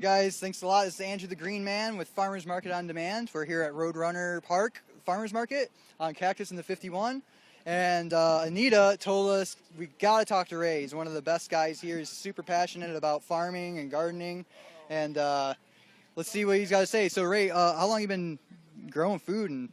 Guys, thanks a lot. This is Andrew the Green Man with Farmers Market on Demand. We're here at Roadrunner Park Farmers Market on Cactus in the 51. And Anita told us we got to talk to Ray. He's one of the best guys here. He's super passionate about farming and gardening. And let's see what he's got to say. So, Ray, how long have you been growing food?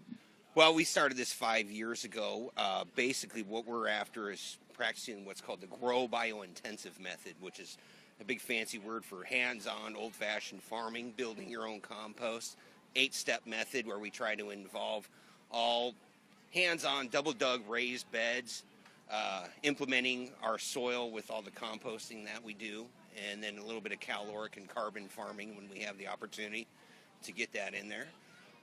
Well, we started this 5 years ago. Basically, what we're after is practicing what's called the grow biointensive method, which is a big fancy word for hands-on, old-fashioned farming, building your own compost. 8-step method where we try to involve all hands-on, double-dug raised beds, implementing our soil with all the composting that we do, and then a little bit of caloric and carbon farming when we have the opportunity to get that in there.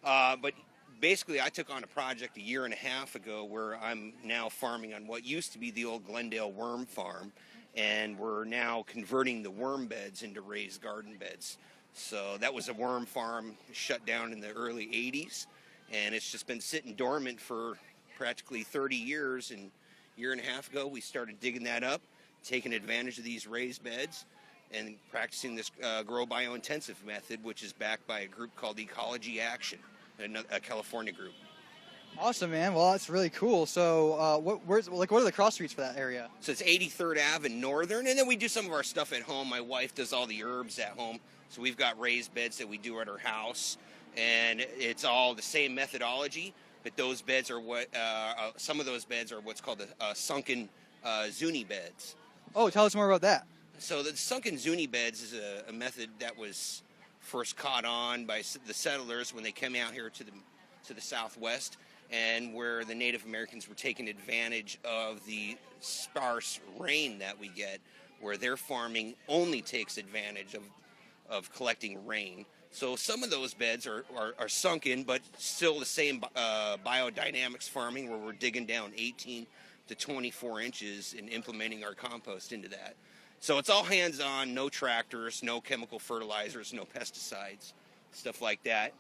But basically, I took on a project a year and a half ago where I'm now farming on what used to be the old Glendale worm farm, and we're now converting the worm beds into raised garden beds. So that was a worm farm shut down in the early 80s, and it's just been sitting dormant for practically 30 years. And a year and a half ago, we started digging that up, taking advantage of these raised beds, and practicing this grow biointensive method, which is backed by a group called Ecology Action, a California group. Awesome, man. Well, that's really cool. So what are the cross streets for that area? So it's 83rd Ave and Northern, and then we do some of our stuff at home. My wife does all the herbs at home, so we've got raised beds that we do at her house, and it's all the same methodology, but those beds are some of those beds are what's called the sunken zuni beds. Oh, tell us more about that. So the sunken zuni beds is a method that was first caught on by the settlers when they came out here to the Southwest, and where the Native Americans were taking advantage of the sparse rain that we get, where their farming only takes advantage of collecting rain. So some of those beds are sunken, but still the same biodynamics farming, where we're digging down 18 to 24 inches and implementing our compost into that. So it's all hands-on, no tractors, no chemical fertilizers, no pesticides, stuff like that.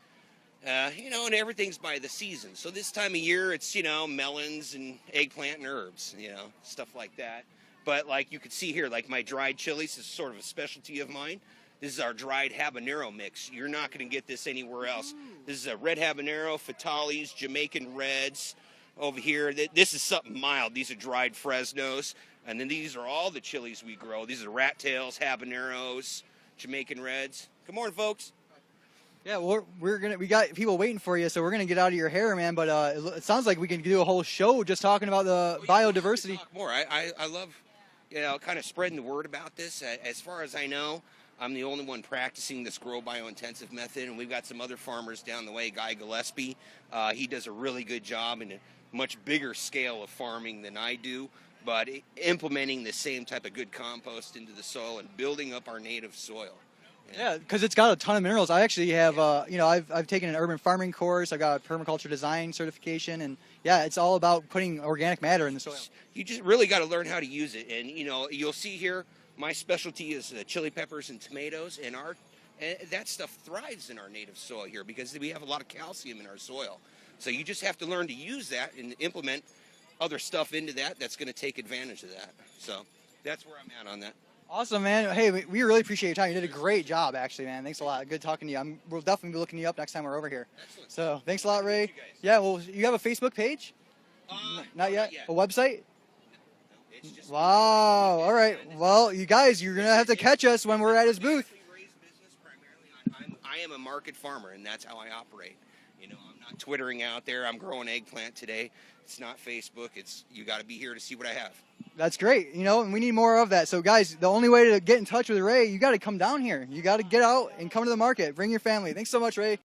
And everything's by the season. So this time of year, it's, melons and eggplant and herbs, stuff like that. But like you can see here, like my dried chilies is sort of a specialty of mine. This is our dried habanero mix. You're not going to get this anywhere else. This is a red habanero, fatales, Jamaican reds over here. This is something mild. These are dried Fresnos. And then these are all the chilies we grow. These are rat tails, habaneros, Jamaican reds. Good morning, folks. Yeah, we got people waiting for you, so we're gonna get out of your hair, man. But it sounds like we can do a whole show just talking about the biodiversity. Talk more. I love, kind of spreading the word about this. As far as I know, I'm the only one practicing this grow biointensive method, and we've got some other farmers down the way. Guy Gillespie, he does a really good job in a much bigger scale of farming than I do, but implementing the same type of good compost into the soil and building up our native soil. Yeah, because it's got a ton of minerals. I actually have, I've taken an urban farming course. I've got a permaculture design certification, and yeah, it's all about putting organic matter in the soil. You just really got to learn how to use it, and you'll see here my specialty is chili peppers and tomatoes, and that stuff thrives in our native soil here because we have a lot of calcium in our soil. So you just have to learn to use that and implement other stuff into that that's going to take advantage of that. So that's where I'm at on that. Awesome, man. Hey, we really appreciate your time. You did a great job, actually, man. Thanks a lot. Good talking to you. We'll definitely be looking you up next time we're over here. Excellent. So thanks a lot, Ray. Yeah, well, you have a Facebook page? Not yet? A website? No, it's just wow. All right. Well, you guys, you're going to have to catch us when we're at his booth. I am a market farmer, and that's how I operate. I'm not Twittering out there. I'm growing eggplant today. It's not Facebook. You got to be here to see what I have. That's great, and we need more of that. So, guys, the only way to get in touch with Ray, you got to come down here. You got to get out and come to the market. Bring your family. Thanks so much, Ray.